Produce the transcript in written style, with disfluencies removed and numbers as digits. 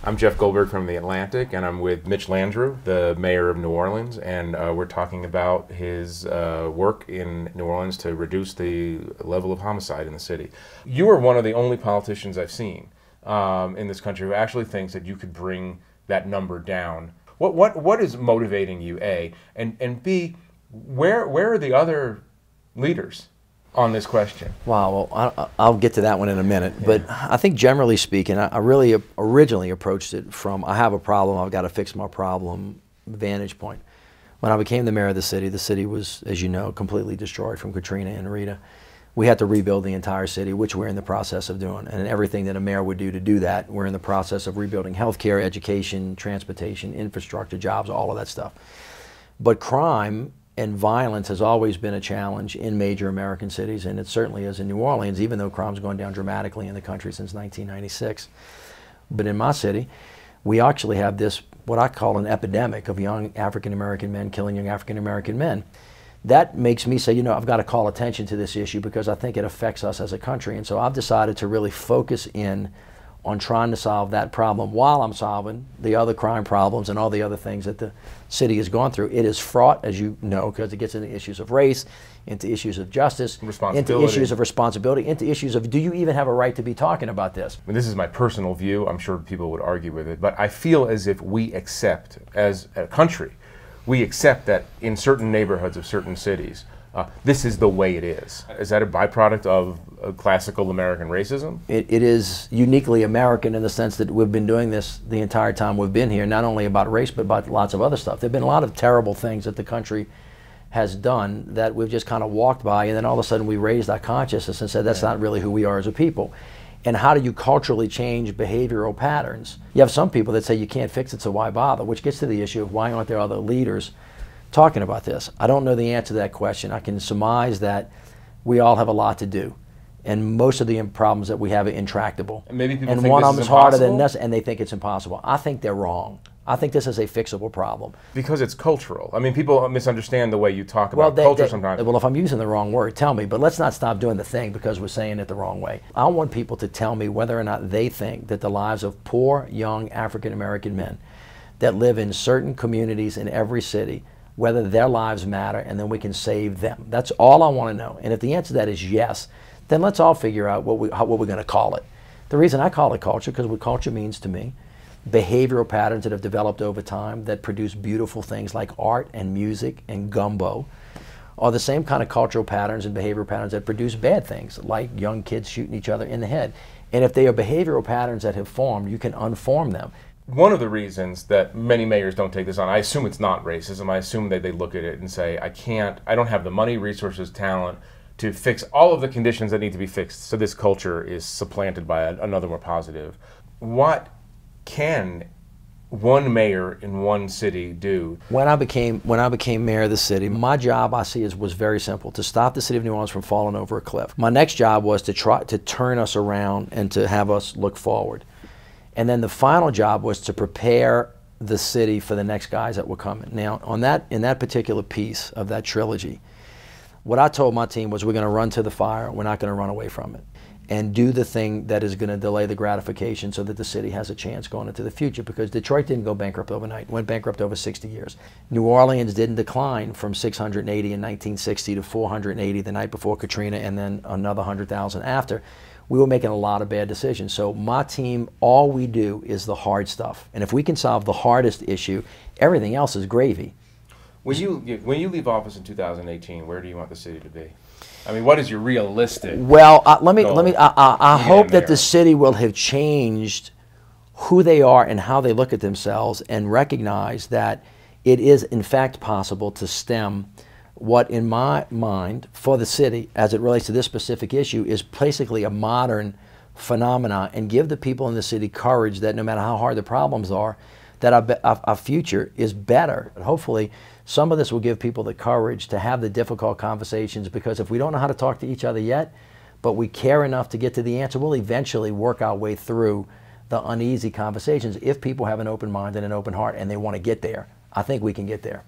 I'm Jeff Goldberg from The Atlantic, and I'm with Mitch Landrieu, the mayor of New Orleans, and we're talking about his work in New Orleans to reduce the level of homicide in the city. You are one of the only politicians I've seen in this country who actually thinks that you could bring that number down. What is motivating you, A, and B, where are the other leaders on this question? Wow, well, I'll get to that one in a minute. Yeah. But I think generally speaking, I really originally approached it from, I have a problem, I've got to fix my problem vantage point. When I became the mayor of the city was, as you know, completely destroyed from Katrina and Rita. We had to rebuild the entire city, which we're in the process of doing. And everything that a mayor would do to do that, we're in the process of rebuilding healthcare, education, transportation, infrastructure, jobs, all of that stuff. But crime and violence has always been a challenge in major American cities, and it certainly is in New Orleans, even though crime's gone down dramatically in the country since 1996. But in my city, we actually have this, what I call an epidemic of young African-American men killing young African-American men. That makes me say, you know, I've got to call attention to this issue because I think it affects us as a country. And so I've decided to really focus in on trying to solve that problem while I'm solving the other crime problems and all the other things that the city has gone through. It is fraught, as you know, because it gets into issues of race, into issues of justice, into issues of responsibility, into issues of, do you even have a right to be talking about this? I mean, this is my personal view. I'm sure people would argue with it, but I feel as if we accept, as a country, we accept that in certain neighborhoods of certain cities, this is the way it is. Is that a byproduct of classical American racism? It is uniquely American in the sense that we've been doing this the entire time we've been here, not only about race, but about lots of other stuff. There have been a lot of terrible things that the country has done that we've just kind of walked by, and then all of a sudden we raised our consciousness and said, that's not really who we are as a people. And how do you culturally change behavioral patterns? You have some people that say you can't fix it, so why bother? Which gets to the issue of why aren't there other leaders talking about this? I don't know the answer to that question. I can surmise that we all have a lot to do, and most of the problems that we have are intractable. And maybe people and think one this of them is is harder impossible? than this, and they think it's impossible. I think they're wrong. I think this is a fixable problem. Because it's cultural. I mean, people misunderstand the way you talk about culture sometimes. Well, if I'm using the wrong word, tell me, but let's not stop doing the thing because we're saying it the wrong way. I want people to tell me whether or not they think that the lives of poor, young African-American men that live in certain communities in every city, whether their lives matter, and then we can save them. That's all I want to know. And if the answer to that is yes, then let's all figure out what we're going to call it. The reason I call it culture, because what culture means to me, behavioral patterns that have developed over time that produce beautiful things like art and music and gumbo, are the same kind of cultural patterns and behavioral patterns that produce bad things, like young kids shooting each other in the head. And if they are behavioral patterns that have formed, you can unform them. One of the reasons that many mayors don't take this on, I assume it's not racism. I assume that they look at it and say, I don't have the money, resources, talent to fix all of the conditions that need to be fixed, so this culture is supplanted by another more positive. What can one mayor in one city do? When I became mayor of the city, my job, I see, was very simple: to stop the city of New Orleans from falling over a cliff. My next job was to try to turn us around and to have us look forward. And then the final job was to prepare the city for the next guys that were coming. Now, in that particular piece of that trilogy, what I told my team was, we're going to run to the fire, we're not going to run away from it, and do the thing that is going to delay the gratification so that the city has a chance going into the future, because Detroit didn't go bankrupt overnight, went bankrupt over 60 years. New Orleans didn't decline from 680 in 1960 to 480 the night before Katrina, and then another 100,000 after. We were making a lot of bad decisions. So my team, all we do is the hard stuff. And if we can solve the hardest issue, everything else is gravy. When you leave office in 2018, where do you want the city to be? I mean, what is your realistic Well, I hope that the city will have changed who they are and how they look at themselves, and recognize that it is in fact possible to stem what, in my mind, for the city, as it relates to this specific issue, is basically a modern phenomena, and give the people in the city courage that no matter how hard the problems are, that our future is better. And hopefully, some of this will give people the courage to have the difficult conversations, because if we don't know how to talk to each other yet, but we care enough to get to the answer, we'll eventually work our way through the uneasy conversations if people have an open mind and an open heart and they want to get there. I think we can get there.